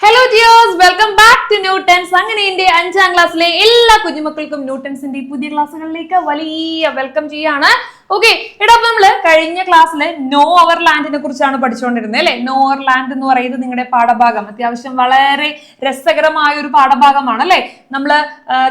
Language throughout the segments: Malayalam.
Hello dears, welcome back to Newtons. അങ്ങനെ എന്റെ 5ാം ക്ലാസ്സിലെ എല്ലാ കുഞ്ഞുമക്കൾക്കും ന്യൂട്ടൺസിന്റെ പുതിയ ക്ലാസ്സുകളിലേക്ക് വലിയ വെൽക്കം ചെയ്യാണ്. ഓക്കെ, എടാ നമ്മള് കഴിഞ്ഞ ക്ലാസ്സിൽ നോ അവർ ലാൻഡിനെ കുറിച്ചാണ് പഠിച്ചുകൊണ്ടിരുന്നത് അല്ലെ. നോ അവർ ലാൻഡ് എന്ന് പറയുന്നത് നിങ്ങളുടെ പാഠഭാഗം അത്യാവശ്യം വളരെ രസകരമായ ഒരു പാഠഭാഗമാണ് അല്ലെ. നമ്മള്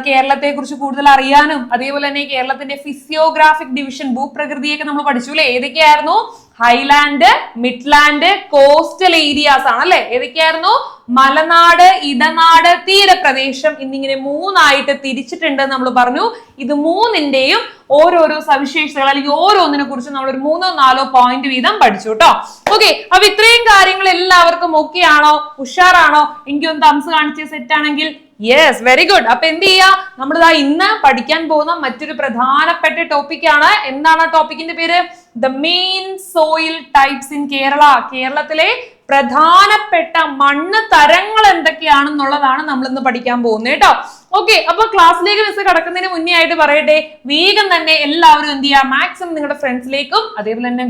കേരളത്തെ കുറിച്ച് കൂടുതൽ അറിയാനും അതേപോലെ തന്നെ കേരളത്തിന്റെ ഫിസിയോഗ്രാഫിക് ഡിവിഷൻ ഭൂപ്രകൃതിയൊക്കെ നമ്മൾ പഠിച്ചു അല്ലെ. ഏതൊക്കെയായിരുന്നു? ഹൈലാൻഡ്, മിഡ്ലാൻഡ്, കോസ്റ്റൽ ഏരിയാസ് ആണ് അല്ലെ. ഏതൊക്കെയായിരുന്നു? മലനാട്, ഇടനാട്, തീരപ്രദേശം എന്നിങ്ങനെ മൂന്നായിട്ട് തിരിച്ചിട്ടുണ്ട് നമ്മൾ പറഞ്ഞു. ഇത് മൂന്നിന്റെയും ഓരോരോ സവിശേഷതകൾ അല്ലെങ്കിൽ ഓരോന്നിനെ കുറിച്ച് നമ്മൾ ഒരു 3-4 പോയിന്റ് വീതം പഠിച്ചു കേട്ടോ. ഓക്കെ, അപ്പൊ ഇത്രയും കാര്യങ്ങൾ എല്ലാവർക്കും ഓക്കെ ആണോ? ഉഷാറാണോ? എനിക്കൊന്ന് തംസ് കാണിച്ച് സെറ്റ് ആണെങ്കിൽ യെസ്, വെരി ഗുഡ്. അപ്പൊ എന്ത് ചെയ്യാ, നമ്മളിതാ ഇന്ന് പഠിക്കാൻ പോകുന്ന മറ്റൊരു പ്രധാനപ്പെട്ട ടോപ്പിക് ആണ്. എന്താണ് ആ ടോപ്പിക്കിന്റെ പേര്? The main soil types in Kerala. കേരളത്തിലെ പ്രധാനപ്പെട്ട മണ്ണ് തരങ്ങൾ എന്തൊക്കെയാണെന്നുള്ളതാണ് നമ്മൾ ഇന്ന് പഠിക്കാൻ പോകുന്നത് കേട്ടോ. ഓക്കെ, അപ്പൊ ക്ലാസ്സിലേക്ക് മിസ് കടക്കുന്നതിന് മുന്നേ ആയിട്ട് പറയട്ടെ, വേഗം തന്നെ എല്ലാവരും എന്ത് ചെയ്യാം, മാക്സിമം നിങ്ങളുടെ ഫ്രണ്ട്സിലേക്കും അതേപോലെ തന്നെ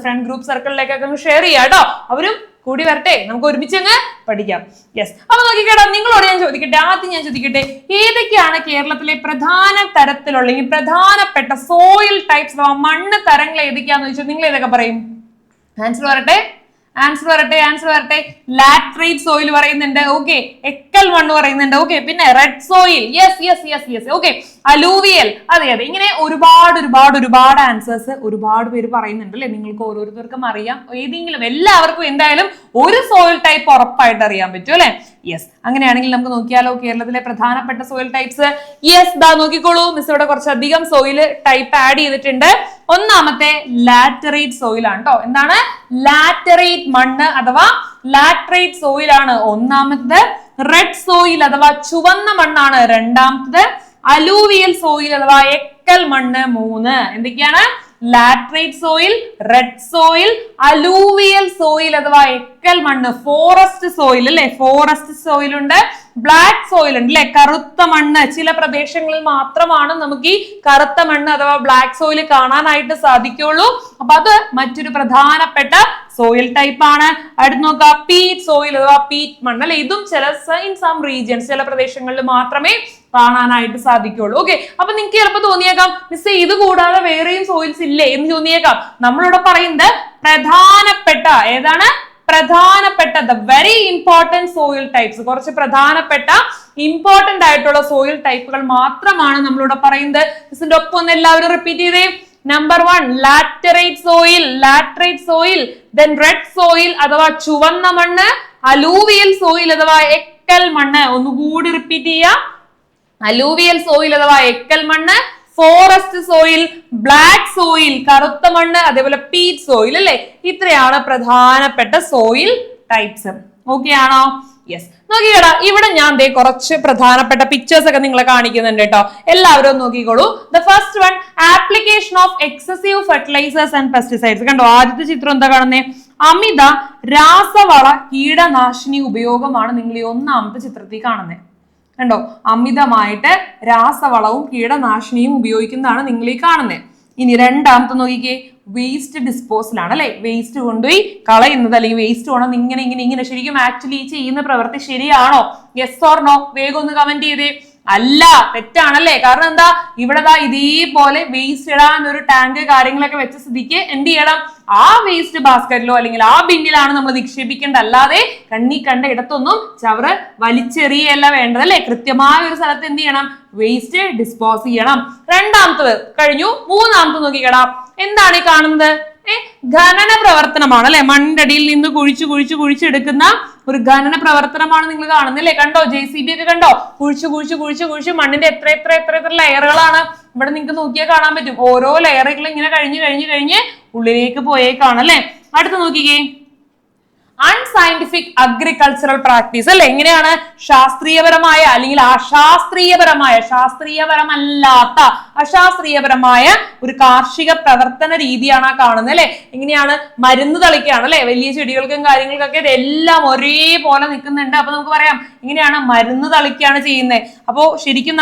ഫ്രണ്ട് ഗ്രൂപ്പ് സർക്കിളിലേക്കൊക്കെ ഷെയർ ചെയ്യാം കേട്ടോ. അവരും കൂടി വരട്ടെ, നമുക്ക് ഒരുമിച്ച് അങ്ങ് പഠിക്കാം. യെസ്, അപ്പൊ നോക്കിക്കേട്ടാ, നിങ്ങളോട് ഞാൻ ചോദിക്കട്ടെ, ആദ്യം ഞാൻ ചോദിക്കട്ടെ, ഏതൊക്കെയാണ് കേരളത്തിലെ പ്രധാന തരത്തിലുള്ള അല്ലെങ്കിൽ പ്രധാനപ്പെട്ട സോയിൽ ടൈപ്സ് അഥവാ മണ്ണ് തരങ്ങൾ ഏതൊക്കെയാന്ന് ചോദിച്ചാൽ നിങ്ങൾ ഏതൊക്കെ പറയും? ആൻസർ വരട്ടെ. ലാറ്ററൈറ്റ് സോയിൽ പറയുന്നുണ്ട്. ഓക്കെ, എക്കൽ മണ്ണ് പറയുന്നുണ്ട്. ഓക്കെ, പിന്നെ red soil, yes. Okay, alluvial, അതെ. ഇങ്ങനെ ഒരുപാട് ആൻസേഴ്സ് ഒരുപാട് പേര് പറയുന്നുണ്ട് അല്ലെ. നിങ്ങൾക്ക് ഓരോരുത്തർക്കും അറിയാം. ഏതെങ്കിലും എല്ലാവർക്കും എന്തായാലും ഒരു സോയിൽ ടൈപ്പ് ഉറപ്പായിട്ട് അറിയാൻ പറ്റും അല്ലെ. യെസ്, അങ്ങനെയാണെങ്കിൽ നമുക്ക് നോക്കിയാലോ കേരളത്തിലെ പ്രധാനപ്പെട്ട സോയിൽ ടൈപ്സ്. യെസ്, ദാ നോക്കിക്കോളൂ, മിസ് ഇവിടെ കുറച്ചധികം സോയിൽ ടൈപ്പ് ആഡ് ചെയ്തിട്ടുണ്ട്. ഒന്നാമത്തെ ലാറ്ററൈറ്റ് സോയിൽ ആണ് കേട്ടോ. എന്താണ്? ലാറ്ററൈറ്റ് മണ്ണ് അഥവാ ലാറ്ററൈറ്റ് സോയിൽ ആണ് ഒന്നാമത്തത്. റെഡ് സോയിൽ അഥവാ ചുവന്ന മണ്ണാണ് രണ്ടാമത്തത്. അലൂവിയൽ സോയിൽ അഥവാ എക്കൽ മണ്ണ് 3. എന്തൊക്കെയാണ്? Laterite soil, red soil, alluvial soil അഥവാ എക്കൽ മണ്ണ്, ഫോറസ്റ്റ് സോയിൽ അല്ലെ. ഫോറസ്റ്റ് സോയിൽ ഉണ്ട്, ബ്ലാക്ക് സോയിൽ ഉണ്ട് അല്ലെ, കറുത്ത മണ്ണ്. ചില പ്രദേശങ്ങളിൽ മാത്രമാണ് നമുക്ക് ഈ കറുത്ത മണ്ണ് അഥവാ ബ്ലാക്ക് സോയിൽ കാണാനായിട്ട് സാധിക്കുള്ളൂ. അപ്പൊ അത് മറ്റൊരു പ്രധാനപ്പെട്ട സോയിൽ ടൈപ്പ് ആണ്. അടുത്ത് നോക്കുക, പീറ്റ് സോയിൽ അഥവാ പീറ്റ് മണ്ണ് അല്ലെ. ഇതും ചില ഇൻ സം റീജിയൻസ്, ചില പ്രദേശങ്ങളിൽ മാത്രമേ കാണാനായിട്ട് സാധിക്കുള്ളൂ. ഓക്കെ, അപ്പൊ നിങ്ങൾക്ക് ചിലപ്പോൾ തോന്നിയേക്കാം, മിസ് ഇത് കൂടാതെ വേറെയും സോയിൽസ് ഇല്ലേ എന്ന് തോന്നിയേക്കാം. നമ്മളിവിടെ പറയുന്നത് പ്രധാനപ്പെട്ട ഏതാണ്? പ്രധാനപ്പെട്ട the very important soil types, കുറച്ച് പ്രധാനപ്പെട്ട ഇമ്പോർട്ടന്റ് ആയിട്ടുള്ള സോയിൽ ടൈപ്പുകൾ മാത്രമാണ് നമ്മളിവിടെ പറയുന്നത്. മിസ്സിന്റെ ഒപ്പം ഒന്ന് എല്ലാവരും റിപ്പീറ്റ് ചെയ്തേ. Number 1 laterite soil, then red soil അഥവാ ചുവന്ന മണ്ണ്, അലൂവിയൽ സോയിൽ അഥവാ എക്കൽ മണ്ണ്. ഒന്നുകൂടി റിപ്പീറ്റ് ചെയ്യാം. അലൂവിയൽ സോയിൽ അഥവാ എക്കൽ മണ്ണ്, ഫോറസ്റ്റ് സോയിൽ, ബ്ലാക്ക് സോയിൽ കറുത്ത മണ്ണ്, അതേപോലെ പീറ്റ് സോയിൽ അല്ലെ. ഇത്രയാണ് പ്രധാനപ്പെട്ട സോയിൽ ടൈപ്സ്. ഓക്കെ ആണോ? യെസ്, നോക്കിക്കോടാ, ഇവിടെ ഞാൻ കുറച്ച് പ്രധാനപ്പെട്ട പിക്ചേഴ്സ് ഒക്കെ നിങ്ങളെ കാണിക്കുന്നുണ്ട് കേട്ടോ. എല്ലാവരും നോക്കിക്കോളൂ. The first one, application of excessive fertilisers and pesticides. കണ്ടോ, ആദ്യത്തെ ചിത്രം എന്താ കാണുന്നേ? അമിത രാസവള കീടനാശിനി ഉപയോഗമാണ് നിങ്ങൾ ഈ ഒന്നാമത്തെ ചിത്രത്തിൽ കാണുന്നത്. കണ്ടോ, അമിതമായിട്ട് രാസവളവും കീടനാശിനിയും ഉപയോഗിക്കുന്നതാണ് നിങ്ങൾ ഈ കാണുന്നത്. ഇനി രണ്ടാമത്തെ നോക്കിക്കേ, വേസ്റ്റ് ഡിസ്പോസൽ ആണ് അല്ലെ. വേസ്റ്റ് കൊണ്ടുപോയി കളയുന്നത് അല്ലെങ്കിൽ വേസ്റ്റ് കൊണ്ടുവന്ന് ഇങ്ങനെ ശരിക്കും ആക്ച്വലി ചെയ്യുന്ന പ്രവൃത്തി ശരിയാണോ? Yes or no? വേഗം ഒന്ന് കമന്റ് ചെയ്തേ. അല്ല, തെറ്റാണല്ലേ. കാരണം എന്താ, ഇവിടെ ഇതേപോലെ വേസ്റ്റ് ഇടാൻ ഒരു ടാങ്ക് കാര്യങ്ങളൊക്കെ വെച്ച സ്ഥിതിക്ക് എന്ത് ചെയ്യണം? ആ വേസ്റ്റ് ബാസ്ക്കറ്റിലോ അല്ലെങ്കിൽ ആ ബിന്നിലാണ് നമ്മൾ നിക്ഷേപിക്കേണ്ട. അല്ലാതെ കണ്ട ഇടത്തൊന്നും ചവറ് വലിച്ചെറിയല്ല വേണ്ടത് അല്ലെ. കൃത്യമായ ഒരു സ്ഥലത്ത് എന്ത് ചെയ്യണം? വേസ്റ്റ് ഡിസ്പോസ് ചെയ്യണം. രണ്ടാമത്തത് കഴിഞ്ഞു. മൂന്നാമത്തെ നോക്കിക്കടാ, എന്താണ് ഈ കാണുന്നത്? ഖനന പ്രവർത്തനമാണ് അല്ലെ. മണ്ണിന്റെ അടിയിൽ നിന്ന് കുഴിച്ചെടുക്കുന്ന ഒരു ഖനന പ്രവർത്തനമാണ് നിങ്ങൾ കാണുന്നത് അല്ലെ. കണ്ടോ, JCB ഒക്കെ കണ്ടോ, കുഴിച്ച് മണ്ണിന്റെ എത്ര ലെയറുകളാണ് ഇവിടെ നിങ്ങൾക്ക് നോക്കിയാൽ കാണാൻ പറ്റും. ഓരോ ലെയറുകൾ ഇങ്ങനെ കഴിഞ്ഞ് ഉള്ളിലേക്ക് പോയേക്കാണ് അല്ലെ. അടുത്ത് നോക്കിക്കേ, അൺസയന്റിഫിക് അഗ്രികൾച്ചറൽ പ്രാക്ടീസ് അല്ലെ. എങ്ങനെയാണ്? ശാസ്ത്രീയപരമായ അല്ലെങ്കിൽ അശാസ്ത്രീയപരമായ ഒരു കാർഷിക പ്രവർത്തന രീതിയാണ് ആ കാണുന്നത് അല്ലെ. എങ്ങനെയാണ്? മരുന്ന് തളിക്കുകയാണ് അല്ലെ. വലിയ ചെടികൾക്കും കാര്യങ്ങൾക്കൊക്കെ ഇതെല്ലാം ഒരേപോലെ നിൽക്കുന്നുണ്ട്. അപ്പൊ നമുക്ക് പറയാം ഇങ്ങനെയാണ് മരുന്ന് തളിക്കുകയാണ് ചെയ്യുന്നത്. അപ്പോ ശരിക്കും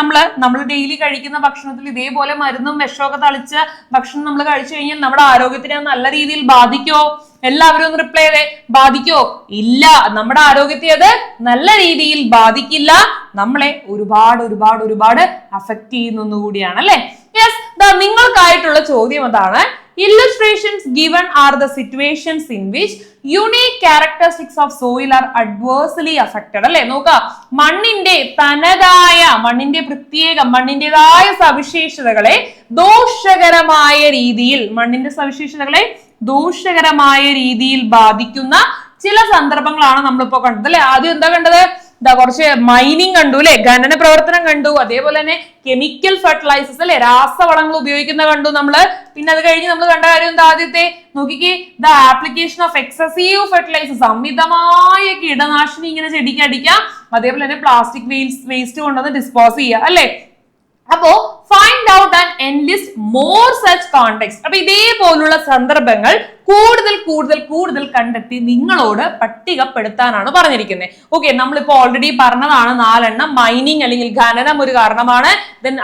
നമ്മൾ ഡെയിലി കഴിക്കുന്ന ഭക്ഷണത്തിൽ ഇതേപോലെ മരുന്നും വിഷമൊക്കെ തളിച്ച ഭക്ഷണം നമ്മൾ കഴിച്ചു കഴിഞ്ഞാൽ നമ്മുടെ ആരോഗ്യത്തിനെ നല്ല രീതിയിൽ ബാധിക്കോ? എല്ലാവരും ഒന്ന് റിപ്ലൈ ചെയ്തേ. ബാധിക്കോ? ഇല്ല. നമ്മുടെ ആരോഗ്യത്തെ അത് നല്ല രീതിയിൽ ബാധിക്കില്ല, നമ്മളെ ഒരുപാട് ഒരുപാട് ഒരുപാട് അഫക്ട് ചെയ്യുന്ന കൂടിയാണ് അല്ലെ. യെസ്, നിങ്ങൾക്കായിട്ടുള്ള ചോദ്യം അതാണ്. Illustrations given are the situations in which unique characteristics of soil are adversely affected. അല്ലെ, നോക്ക, മണ്ണിന്റെ തനതായ, മണ്ണിന്റേതായ സവിശേഷതകളെ ദോഷകരമായ രീതിയിൽ ബാധിക്കുന്ന ചില സന്ദർഭങ്ങളാണ് നമ്മളിപ്പോ കണ്ടത് അല്ലെ. ആദ്യം എന്താ കണ്ടത്? കുറച്ച് മൈനിങ് കണ്ടു അല്ലെ, ഖനന പ്രവർത്തനം കണ്ടു, അതേപോലെ തന്നെ കെമിക്കൽ ഫെർട്ടിലൈസേഴ്സ് അല്ലെ, രാസവളങ്ങൾ ഉപയോഗിക്കുന്ന കണ്ടു നമ്മള്. പിന്നെ അത് കഴിഞ്ഞ് നമ്മൾ കണ്ട കാര്യം എന്താ? ആദ്യത്തെ നോക്കിക്കേ, the application of excessive fertilisers, അമിതമായ കീടനാശിനി ഇങ്ങനെ ചെടിക്ക് അടിക്കാം, അതേപോലെ തന്നെ പ്ലാസ്റ്റിക് വേസ്റ്റ് കൊണ്ടുവന്ന് ഡിസ്പോസ് ചെയ്യുക അല്ലെ. അപ്പോ find out and enlist more such context. അപ്പൊ ഇതേപോലുള്ള സന്ദർഭങ്ങൾ കൂടുതൽ കണ്ടെത്തി നിങ്ങളോട് പട്ടികപ്പെടുത്താനാണ് പറഞ്ഞിരിക്കുന്നത്. ഓക്കെ, നമ്മളിപ്പോ ഓൾറെഡി പറഞ്ഞതാണ് 4 എണ്ണം. മൈനിങ് അല്ലെങ്കിൽ ഖനനം ഒരു കാരണമാണ്. ദെൻ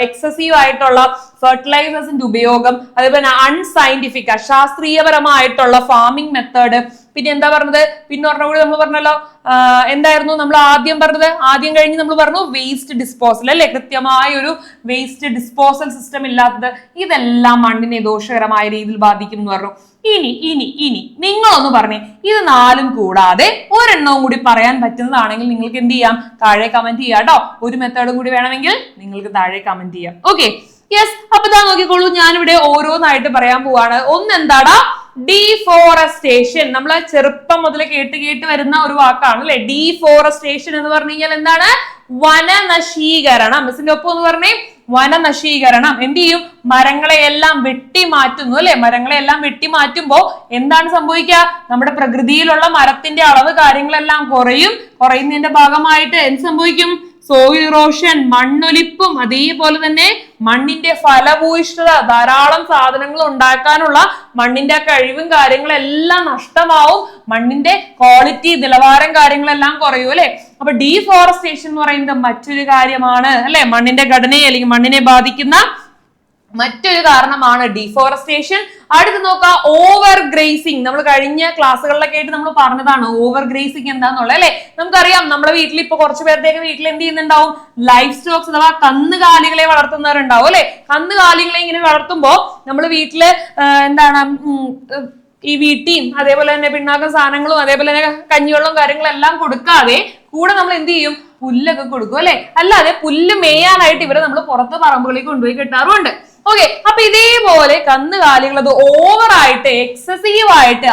എക്സസീവ് ആയിട്ടുള്ള ഫെർട്ടിലൈസേഴ്സിന്റെ ഉപയോഗം, അതേപോലെ അൺസയന്റിഫിക് അശാസ്ത്രീയപരമായിട്ടുള്ള ഫാമിംഗ് മെത്തേഡ്. പിന്നെ എന്താ പറഞ്ഞത്? പിന്നെ കൂടി നമ്മൾ പറഞ്ഞല്ലോ, എന്തായിരുന്നു നമ്മൾ ആദ്യം പറഞ്ഞത്? ആദ്യം കഴിഞ്ഞ് നമ്മൾ പറഞ്ഞു വേസ്റ്റ് ഡിസ്പോസൽ അല്ലെ, കൃത്യമായ ഒരു വേസ്റ്റ് ഡിസ്പോസൽ സിസ്റ്റം ഇല്ലാത്തത്. ഇതെല്ലാം മണ്ണിനെ ദോഷകരമായ രീതിയിൽ ബാധിക്കും എന്ന് പറഞ്ഞു. ഇനി നിങ്ങളൊന്ന് പറഞ്ഞേ, ഇത് 4ഉം കൂടാതെ ഒരെണ്ണവും കൂടി പറയാൻ പറ്റുന്നതാണെങ്കിൽ നിങ്ങൾക്ക് എന്ത് ചെയ്യാം? താഴെ കമന്റ് ചെയ്യാം കേട്ടോ. ഒരു മെത്തേഡും കൂടി വേണമെങ്കിൽ നിങ്ങൾക്ക് താഴെ കമന്റ് ചെയ്യാം. Okay, yes. അപ്പൊ ഇതാ നോക്കിക്കോളൂ, ഞാനിവിടെ ഓരോന്നായിട്ട് പറയാൻ പോവാണ്. ഒന്നെന്താടാ? ഡീഫോറസ്റ്റേഷൻ. നമ്മള് ചെറുപ്പം മുതൽ കേട്ട് വരുന്ന ഒരു വാക്കാണ് അല്ലെ. ഡീഫോറസ്റ്റേഷൻ എന്ന് പറഞ്ഞു കഴിഞ്ഞാൽ എന്താണ്? വനനശീകരണം. മിസ്സിന്റെ ഒപ്പം ഒന്ന് പറഞ്ഞേ, വനനശീകരണം. എന്ത് ചെയ്യും? മരങ്ങളെ എല്ലാം വെട്ടിമാറ്റുന്നു അല്ലെ. മരങ്ങളെ എല്ലാം വെട്ടിമാറ്റുമ്പോ എന്താണ് സംഭവിക്കുക? നമ്മുടെ പ്രകൃതിയിലുള്ള മരത്തിന്റെ അളവ് കാര്യങ്ങളെല്ലാം കുറയുന്നതിന്റെ ഭാഗമായിട്ട് എന്ത് സംഭവിക്കും? സോയിൽ ഇറോഷൻ, മണ്ണൊലിപ്പും, അതേപോലെ തന്നെ മണ്ണിന്റെ ഫലഭൂയിഷ്ഠത, ധാരാളം സാധനങ്ങൾ ഉണ്ടാക്കാനുള്ള മണ്ണിന്റെ കഴിവും കാര്യങ്ങളെല്ലാം നഷ്ടമാവും. മണ്ണിന്റെ ക്വാളിറ്റി, നിലവാരം കാര്യങ്ങളെല്ലാം കുറയും അല്ലെ. അപ്പൊ ഡീഫോറസ്റ്റേഷൻ എന്ന് പറയുന്നത് മറ്റൊരു കാര്യമാണ് അല്ലെ. മണ്ണിന്റെ ഘടനയെ അല്ലെങ്കിൽ മണ്ണിനെ ബാധിക്കുന്ന മറ്റൊരു കാരണമാണ് ഡീഫോറസ്റ്റേഷൻ. അടുത്ത് നോക്കാം, ഓവർ ഗ്രേസിംഗ്. നമ്മൾ കഴിഞ്ഞ ക്ലാസ്സുകളിലൊക്കെ ആയിട്ട് നമ്മൾ പറഞ്ഞതാണ് ഓവർ ഗ്രേസിംഗ് എന്താന്നുള്ളത് അല്ലെ. നമുക്കറിയാം, നമ്മുടെ വീട്ടിൽ ഇപ്പൊ കുറച്ചു പേരുടെയൊക്കെ വീട്ടിൽ എന്ത് ചെയ്യുന്നുണ്ടാവും? ലൈഫ് സ്റ്റോക്സ് അഥവാ കന്നുകാലികളെ വളർത്തുന്നവരുണ്ടാവും അല്ലെ. കന്നുകാലികളെ ഇങ്ങനെ വളർത്തുമ്പോ നമ്മൾ വീട്ടില് എന്താണ് ഈ വീട്ടിയും അതേപോലെ തന്നെ പിണ്ണാക്കം സാധനങ്ങളും അതേപോലെ തന്നെ കഞ്ഞിവെള്ളവും കാര്യങ്ങളെല്ലാം കൊടുക്കാതെ കൂടെ നമ്മൾ എന്ത് ചെയ്യും? പുല്ലൊക്കെ കൊടുക്കും അല്ലെ. അല്ലാതെ പുല്ല് മേയാനായിട്ട് ഇവരെ നമ്മൾ പുറത്ത് പറമ്പുകളിൽ കൊണ്ടുപോയി കെട്ടാറുമുണ്ട്. ഓക്കെ, അപ്പൊ ഇതേപോലെ കന്നുകാലികൾ അത് ഓവറായിട്ട് എക്സസീവ് ആയിട്ട്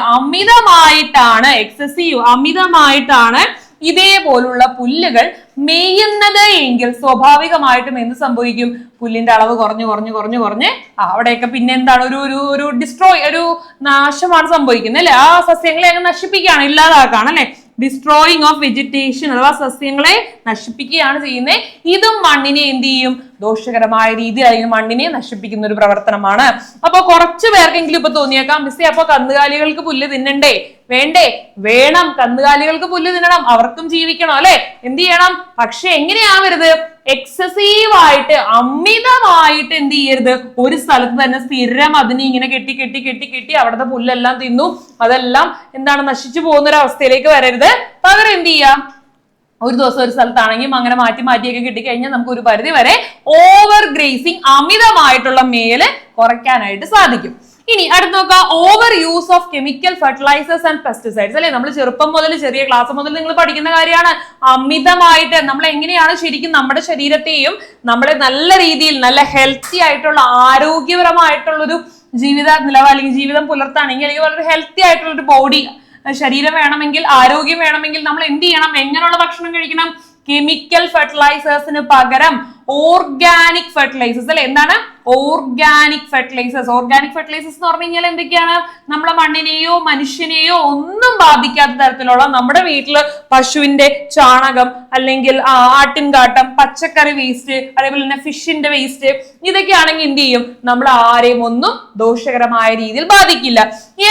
അമിതമായിട്ടാണ് ഇതേപോലുള്ള പുല്ലുകൾ മേയുന്നത് എങ്കിൽ സ്വാഭാവികമായിട്ടും എന്ത് സംഭവിക്കും? പുല്ലിന്റെ അളവ് കുറഞ്ഞ് അവിടെയൊക്കെ പിന്നെ എന്താണ്? ഒരു ഡിസ്ട്രോയ്, ഒരു നാശമാണ് സംഭവിക്കുന്നത് അല്ലെ. ആ സസ്യങ്ങളെ അങ്ങ് നശിപ്പിക്കുകയാണ്, ഇല്ലാതാക്കാണ് അല്ലെ. ഡിസ്ട്രോയിങ് ഓഫ് വെജിറ്റേഷൻ അഥവാ സസ്യങ്ങളെ നശിപ്പിക്കുകയാണ് ചെയ്യുന്നത്. ഇതും മണ്ണിനെ എന്ത് ചെയ്യും? ദോഷകരമായ രീതിയിൽ അല്ലെങ്കിൽ മണ്ണിനെ നശിപ്പിക്കുന്ന ഒരു പ്രവർത്തനമാണ്. അപ്പൊ കുറച്ചു പേർക്കെങ്കിലും ഇപ്പൊ തോന്നിയേക്കാം, മിസ്സേ അപ്പൊ കന്നുകാലികൾക്ക് പുല്ല് തിന്നണ്ടേ? വേണം. കന്നുകാലികൾക്ക് പുല്ല് തിന്നണം, അവർക്കും ജീവിക്കണം അല്ലെ. എന്ത് ചെയ്യണം? പക്ഷെ എങ്ങനെയാവരുത്? എക്സസീവ് ആയിട്ട് അമിതമായിട്ട് എന്ത് ചെയ്യരുത്? ഒരു സ്ഥലത്ത് തന്നെ സ്ഥിരം അതിനെ ഇങ്ങനെ കെട്ടി അവിടുത്തെ പുല്ലെല്ലാം തിന്നു അതെല്ലാം എന്താണ് നശിച്ചു പോകുന്ന ഒരു അവസ്ഥയിലേക്ക് വരരുത്. പകരം എന്ത് ചെയ്യാം? ഒരു ദിവസം ഒരു സ്ഥലത്താണെങ്കിൽ അങ്ങനെ മാറ്റിയൊക്കെ കിട്ടിക്കഴിഞ്ഞാൽ നമുക്ക് ഒരു പരിധി വരെ ഓവർ ഗ്രേസിംഗ്, അമിതമായിട്ടുള്ള മേല് കുറയ്ക്കാനായിട്ട് സാധിക്കും. ഇനി അടുത്ത് നോക്കാം, over use of chemical fertilisers and pesticides അല്ലെ. നമ്മൾ ചെറുപ്പം മുതൽ, ചെറിയ ക്ലാസ് മുതൽ നിങ്ങൾ പഠിക്കുന്ന കാര്യമാണ്. അമിതമായിട്ട് നമ്മൾ എങ്ങനെയാണ് ശരിക്കും നമ്മുടെ ശരീരത്തെയും നമ്മളെ നല്ല രീതിയിൽ നല്ല ഹെൽത്തി ആയിട്ടുള്ള ആരോഗ്യപരമായിട്ടുള്ള ഒരു ജീവിത നിലവാരം അല്ലെങ്കിൽ ജീവിതം പുലർത്താണെങ്കിൽ അല്ലെങ്കിൽ വളരെ ഹെൽത്തി ആയിട്ടുള്ള ഒരു ബോഡി ശരീരം വേണമെങ്കിൽ, ആരോഗ്യം വേണമെങ്കിൽ നമ്മൾ എന്ത് ചെയ്യണം? എങ്ങനെയുള്ള ഭക്ഷണം കഴിക്കണം? കെമിക്കൽ ഫെർട്ടിലൈസേഴ്സിന് പകരം ഓർഗാനിക് ഫെർട്ടിലൈസേഴ്സ് അല്ലെ. എന്താണ് ഓർഗാനിക് ഫെർട്ടിലൈസേഴ്സ്? ഓർഗാനിക് ഫെർട്ടിലൈസേഴ്സ് എന്ന് പറഞ്ഞു കഴിഞ്ഞാൽ എന്തൊക്കെയാണ്? നമ്മളെ മണ്ണിനെയോ മനുഷ്യനെയോ ഒന്നും ബാധിക്കാത്ത തരത്തിലുള്ള നമ്മുടെ വീട്ടില് പശുവിന്റെ ചാണകം അല്ലെങ്കിൽ ആട്ടിൻകാട്ടം, പച്ചക്കറി വേസ്റ്റ്, അതേപോലെ തന്നെ ഫിഷിന്റെ വേസ്റ്റ്, ഇതൊക്കെ ആണെങ്കിൽ എന്ത് ചെയ്യും? നമ്മൾ ആരെയും ഒന്നും ദോഷകരമായ രീതിയിൽ ബാധിക്കില്ല.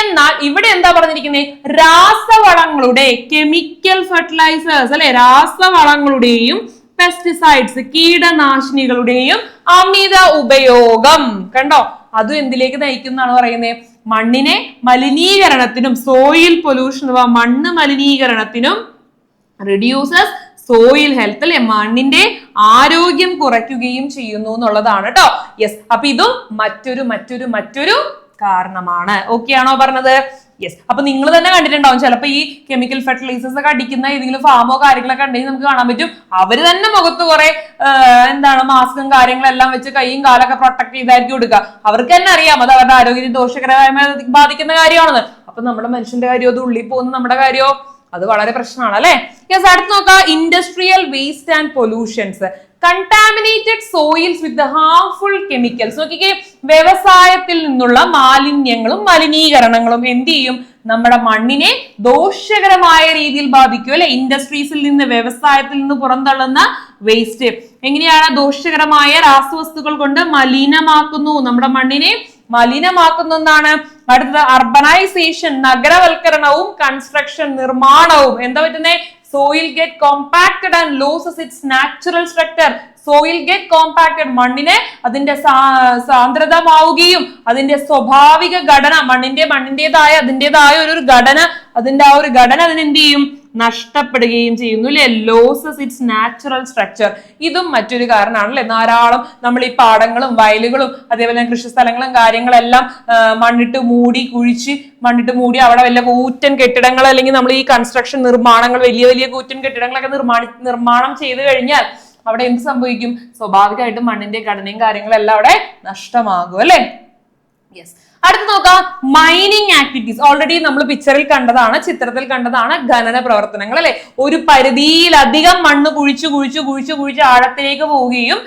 എന്നാൽ ഇവിടെ എന്താ പറഞ്ഞിരിക്കുന്നത്? രാസവളങ്ങളുടെ, കെമിക്കൽ ഫെർട്ടിലൈസേഴ്സ് അല്ലെ, രാസവളങ്ങളുടെയും പെസ്റ്റിസൈഡ്സ് കീടനാശിനികളുടെയും അമിത ഉപയോഗം കണ്ടോ, അതും എന്തിലേക്ക് നയിക്കുന്നതാണ് പറയുന്നത്? മണ്ണിനെ മലിനീകരണത്തിനും സോയിൽ പൊല്യൂഷൻ അഥവാ മണ്ണ് മലിനീകരണത്തിനും റിഡ്യൂസസ് സോയിൽ ഹെൽത്ത് അല്ലെ മണ്ണിന്റെ ആരോഗ്യം കുറയ്ക്കുകയും ചെയ്യുന്നു എന്നുള്ളതാണ് കേട്ടോ. യെസ്, അപ്പൊ ഇതും മറ്റൊരു കാരണമാണ്. ഓക്കെ ആണോ പറഞ്ഞത്? യെസ്. അപ്പൊ നിങ്ങൾ തന്നെ കണ്ടിട്ടുണ്ടാവും ചിലപ്പോ ഈ കെമിക്കൽ ഫെർട്ടിലൈസേഴ്സ് ഒക്കെ അടിക്കുന്ന ഏതെങ്കിലും ഫാമോ കാര്യങ്ങളൊക്കെ ഉണ്ടെങ്കിൽ നമുക്ക് കാണാൻ പറ്റും അവര് തന്നെ മുഖത്ത് കുറെ മാസ്കും കാര്യങ്ങളെല്ലാം വെച്ച് കൈയും കാലൊക്കെ പ്രൊട്ടക്ട് ചെയ്തായിരിക്കും കൊടുക്കുക. അവർക്ക് തന്നെ അറിയാം അത് അവരുടെ ആരോഗ്യത്തിന് ദോഷകരമായി ബാധിക്കുന്ന കാര്യമാണെന്ന്. അപ്പൊ നമ്മുടെ മനുഷ്യന്റെ കാര്യമോ അത് ഉള്ളിൽ പോകുന്ന നമ്മുടെ കാര്യമോ അത് വളരെ പ്രശ്നമാണ് അല്ലെ. യെസ്, അടുത്ത് നോക്കാം industrial waste and pollutions. Contaminated soils with harmful chemicals. നോക്കിക്കേ, വ്യവസായത്തിൽ നിന്നുള്ള മാലിന്യങ്ങളും മലിനീകരണങ്ങളും എന്ത് ചെയ്യും? നമ്മുടെ മണ്ണിനെ ദോഷകരമായ രീതിയിൽ ബാധിക്കും അല്ലെ. ഇൻഡസ്ട്രീസിൽ നിന്ന് വ്യവസായത്തിൽ നിന്ന് പുറന്തള്ളുന്ന വേസ്റ്റ് എങ്ങനെയാണ് ദോഷകരമായ രാസവസ്തുക്കൾ കൊണ്ട് മലിനമാക്കുന്നു, നമ്മുടെ മണ്ണിനെ മലിനമാക്കുന്നു എന്നാണ്. അടുത്തത് അർബനൈസേഷൻ, നഗരവൽക്കരണവും കൺസ്ട്രക്ഷൻ നിർമ്മാണവും. എന്താ പറ്റുന്നേ? soil get compacted and loses its natural structure. soil get compacted, മണ്ണിനെ അതിന്റെ സാന്ദ്രതമാവുകയും അതിന്റെ സ്വാഭാവിക ഘടന മണ്ണിന്റേതായ ഒരു ഘടന അതിന്റെ ആ ഒരു ഘടന അതിനെന്ത് ചെയ്യും? നഷ്ടപ്പെടുകയും ചെയ്യുന്നു അല്ലെ. Losses it's natural structure. ഇതും മറ്റൊരു കാരണമാണ് അല്ലെ. ധാരാളം നമ്മൾ ഈ പാടങ്ങളും വയലുകളും അതേപോലെ കൃഷിസ്ഥലങ്ങളും കാര്യങ്ങളെല്ലാം മണ്ണിട്ട് മൂടി അവിടെ വല്ല കൂറ്റൻ കെട്ടിടങ്ങൾ അല്ലെങ്കിൽ നമ്മൾ ഈ കൺസ്ട്രക്ഷൻ നിർമ്മാണങ്ങൾ വലിയ കൂറ്റൻ കെട്ടിടങ്ങളൊക്കെ നിർമ്മാണം ചെയ്തു കഴിഞ്ഞാൽ അവിടെ എന്ത് സംഭവിക്കും? സ്വാഭാവികമായിട്ടും മണ്ണിന്റെ ഘടനയും കാര്യങ്ങളെല്ലാം അവിടെ നഷ്ടമാകും അല്ലെ. യെസ്, അടുത്ത് നോക്കാം മൈനിങ് ആക്ടിവിറ്റീസ്. ഓൾറെഡി നമ്മൾ പിക്ചറിൽ കണ്ടതാണ്, ചിത്രത്തിൽ കണ്ടതാണ് ഖനന പ്രവർത്തനങ്ങൾ അല്ലെ. ഒരു പരിധിയിലധികം മണ്ണ് കുഴിച്ച് ആഴത്തിലേക്ക് പോവുകയും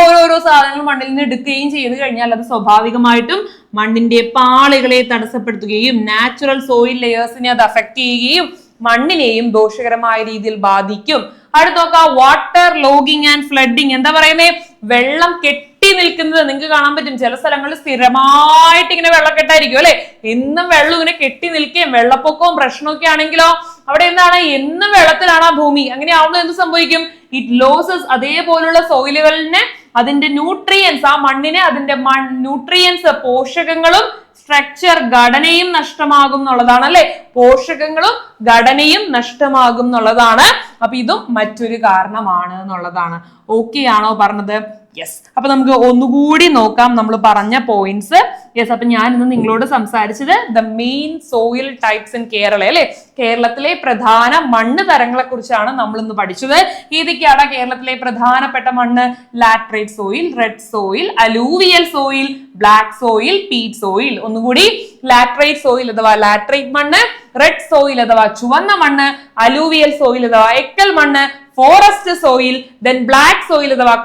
ഓരോരോ സാധനങ്ങൾ മണ്ണിൽ നിന്ന് എടുക്കുകയും ചെയ്തു കഴിഞ്ഞാൽ അത് സ്വാഭാവികമായിട്ടും മണ്ണിന്റെ പാളികളെ തടസ്സപ്പെടുത്തുകയും നാച്ചുറൽ സോയിൽ ലെയേഴ്സിനെ അത് അഫക്ട് ചെയ്യുകയും മണ്ണിനെയും ദോഷകരമായ രീതിയിൽ ബാധിക്കും. അടുത്ത് നോക്കാം വാട്ടർ ലോഗിങ് ആൻഡ് ഫ്ലഡിങ്. എന്താ പറയുന്നത്? വെള്ളം കെട്ടി നിൽക്കുന്നത് നിങ്ങൾക്ക് കാണാൻ പറ്റും. ചില സ്ഥലങ്ങളിൽ സ്ഥിരമായിട്ട് ഇങ്ങനെ വെള്ളക്കെട്ടായിരിക്കും അല്ലെ. എന്നും വെള്ളം ഇങ്ങനെ കെട്ടി നിൽക്കുകയും വെള്ളപ്പൊക്കവും പ്രശ്നമൊക്കെ ആണെങ്കിലോ അവിടെ എന്താണ്? എന്നും വെള്ളത്തിലാണ് ആ ഭൂമി. അങ്ങനെ ആവുമ്പോൾ എന്ത് സംഭവിക്കും? ഇറ്റ് ലോസസ് അതേപോലുള്ള സോയിലുകളിനെ അതിന്റെ ന്യൂട്രിയൻസ്, ആ മണ്ണിനെ അതിന്റെ ന്യൂട്രിയൻസ് പോഷകങ്ങളും സ്ട്രക്ചർ ഘടനയും നഷ്ടമാകും എന്നുള്ളതാണ് അല്ലെ. പോഷകങ്ങളും ഘടനയും നഷ്ടമാകും എന്നുള്ളതാണ്. അപ്പൊ ഇതും മറ്റൊരു കാരണമാണ് എന്നുള്ളതാണ്. ഓക്കെ ആണോ പറഞ്ഞത്? യെസ്. അപ്പൊ നമുക്ക് ഒന്നുകൂടി നോക്കാം നമ്മൾ പറഞ്ഞ പോയിന്റ്സ്. യെസ്, അപ്പൊ ഞാൻ ഇന്ന് നിങ്ങളോട് സംസാരിച്ചത് the main soil types in Kerala അല്ലെ. കേരളത്തിലെ പ്രധാന മണ്ണ് തരങ്ങളെ കുറിച്ചാണ് നമ്മൾ ഇന്ന് പഠിച്ചത്. ഏതൊക്കെയാണ് കേരളത്തിലെ പ്രധാനപ്പെട്ട മണ്ണ്? Laterite soil, red soil, alluvial soil, black soil, peat soil. ഒന്നുകൂടി, ലാറ്ററൈറ്റ് സോയിൽ അഥവാ ലാറ്ററൈറ്റ് മണ്ണ്, റെഡ് സോയിൽ അഥവാ ചുവന്ന മണ്ണ്, അലൂവിയൽ സോയിൽ അഥവാ എക്കൽ മണ്ണ്, forest soil, then black soil അഥവാ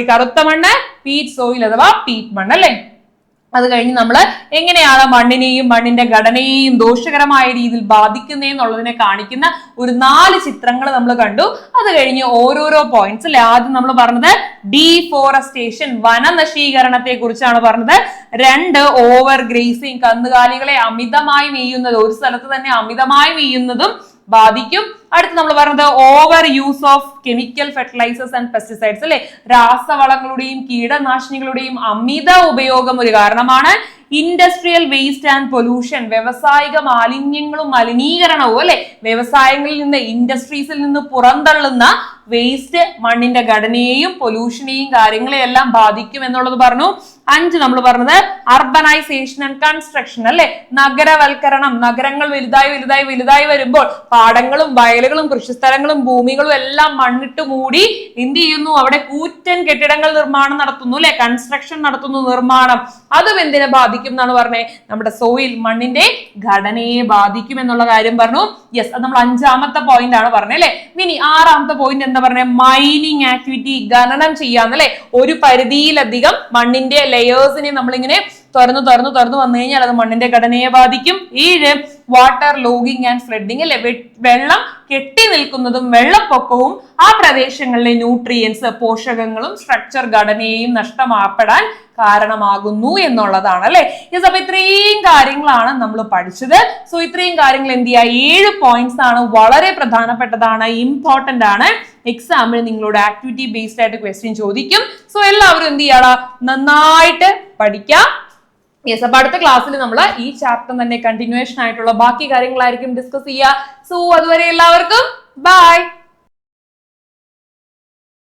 കറുത്ത മണ്ണ്, പീറ്റ് സോയിൽ അഥവാ പീറ്റ് മണ്ണ് അല്ലെ. അത് കഴിഞ്ഞ് നമ്മൾ എങ്ങനെയാണ് മണ്ണിനെയും മണ്ണിന്റെ ഘടനയെയും ദോഷകരമായ രീതിയിൽ ബാധിക്കുന്നതെന്നുള്ളതിനെ കാണിക്കുന്ന ഒരു 4 ചിത്രങ്ങൾ നമ്മൾ കണ്ടു. അത് കഴിഞ്ഞ് ഓരോരോ പോയിന്റ്സ് അല്ലെ. ആദ്യം നമ്മൾ പറഞ്ഞത് ഡീഫോറസ്റ്റേഷൻ, വനനശീകരണത്തെ കുറിച്ചാണ് പറഞ്ഞത്. 2 ഓവർ ഗ്രേസിംഗ്, കന്നുകാലികളെ അമിതമായി മെയ്യുന്നത്, ഒരു സ്ഥലത്ത് തന്നെ അമിതമായി മെയ്യുന്നതും ബാധിക്കും. അടുത്ത് നമ്മൾ പറഞ്ഞത് over use of chemical fertilisers and pesticides അല്ലെ. രാസവളങ്ങളുടെയും കീടനാശിനികളുടെയും അമിത ഉപയോഗം ഒരു കാരണമാണ്. ഇൻഡസ്ട്രിയൽ വേസ്റ്റ് ആൻഡ് പൊല്യൂഷൻ, വ്യവസായിക മാലിന്യങ്ങളും മലിനീകരണവും അല്ലെ. വ്യവസായങ്ങളിൽ നിന്ന് ഇൻഡസ്ട്രീസിൽ നിന്ന് പുറന്തള്ളുന്ന വേസ്റ്റ് മണ്ണിന്റെ ഘടനയെയും പൊല്യൂഷനെയും കാര്യങ്ങളെയും എല്ലാം ബാധിക്കും എന്നുള്ളത് പറഞ്ഞു. 5 നമ്മൾ പറഞ്ഞത് അർബനൈസേഷൻ ആൻഡ് കൺസ്ട്രക്ഷൻ അല്ലെ. നഗരവൽക്കരണം, നഗരങ്ങൾ വലുതായി വരുമ്പോൾ പാടങ്ങളും വയലുകളും കൃഷിസ്ഥലങ്ങളും ഭൂമികളും എല്ലാം മണ്ണിട്ട് മൂടി എന്ത് ചെയ്യുന്നു? അവിടെ കൂറ്റൻ കെട്ടിടങ്ങൾ നിർമ്മാണം നടത്തുന്നു അല്ലെ. കൺസ്ട്രക്ഷൻ നടത്തുന്നു, നിർമ്മാണം. അതും എന്തിനെ ബാധിക്കും എന്നാണ് പറഞ്ഞത്? നമ്മുടെ സോയിൽ, മണ്ണിന്റെ ഘടനയെ ബാധിക്കും എന്നുള്ള കാര്യം പറഞ്ഞു. യെസ്, അത് നമ്മൾ 5ാമത്തെ പോയിന്റ് ആണ് പറഞ്ഞത് അല്ലെ. ഇനി 6ാമത്തെ പോയിന്റ് എന്താ പറഞ്ഞത്? മൈനിങ് ആക്ടിവിറ്റി, ഖനനം ചെയ്യാന്നല്ലേ. ഒരു പരിധിയിലധികം മണ്ണിന്റെ ലെയേഴ്സിനെ നമ്മളിങ്ങനെ തുറന്നു വന്നു കഴിഞ്ഞാൽ അത് മണ്ണിന്റെ ഘടനയെ ബാധിക്കും. 7 വാട്ടർ ലോഗിങ് ആൻഡ് ഫ്ലഡിങ് അല്ലെ. വെള്ളം കെട്ടി നിൽക്കുന്നതും വെള്ളപ്പൊക്കവും ആ പ്രദേശങ്ങളിലെ ന്യൂട്രിയൻസ്, പോഷകങ്ങളും സ്ട്രക്ചർ ഘടനയെയും നഷ്ടമാപ്പെടാൻ കാരണമാകുന്നു എന്നുള്ളതാണ് അല്ലെ. യെസ്, അപ്പൊ ഇത്രയും കാര്യങ്ങളാണ് നമ്മൾ പഠിച്ചത്. സോ ഇത്രയും കാര്യങ്ങൾ എന്ത് ചെയ്യുക? 7 പോയിന്റ്സ് ആണ്, വളരെ പ്രധാനപ്പെട്ടതാണ്, ഇമ്പോർട്ടന്റ് ആണ്. എക്സാമിന് നിങ്ങളോട് ആക്ടിവിറ്റി ബേസ്ഡ് ആയിട്ട് ക്വസ്റ്റ്യൻ ചോദിക്കും. സോ എല്ലാവരും എന്ത് ചെയ്യണം? നന്നായിട്ട് പഠിക്കാം. യെസ്, അപ്പൊ അടുത്ത ക്ലാസ്സിൽ നമ്മൾ ഈ ചാപ്റ്റർ തന്നെ കണ്ടിന്യൂവേഷൻ ആയിട്ടുള്ള ബാക്കി കാര്യങ്ങളായിരിക്കും ഡിസ്കസ് ചെയ്യുക. സോ അതുവരെ എല്ലാവർക്കും ബൈ.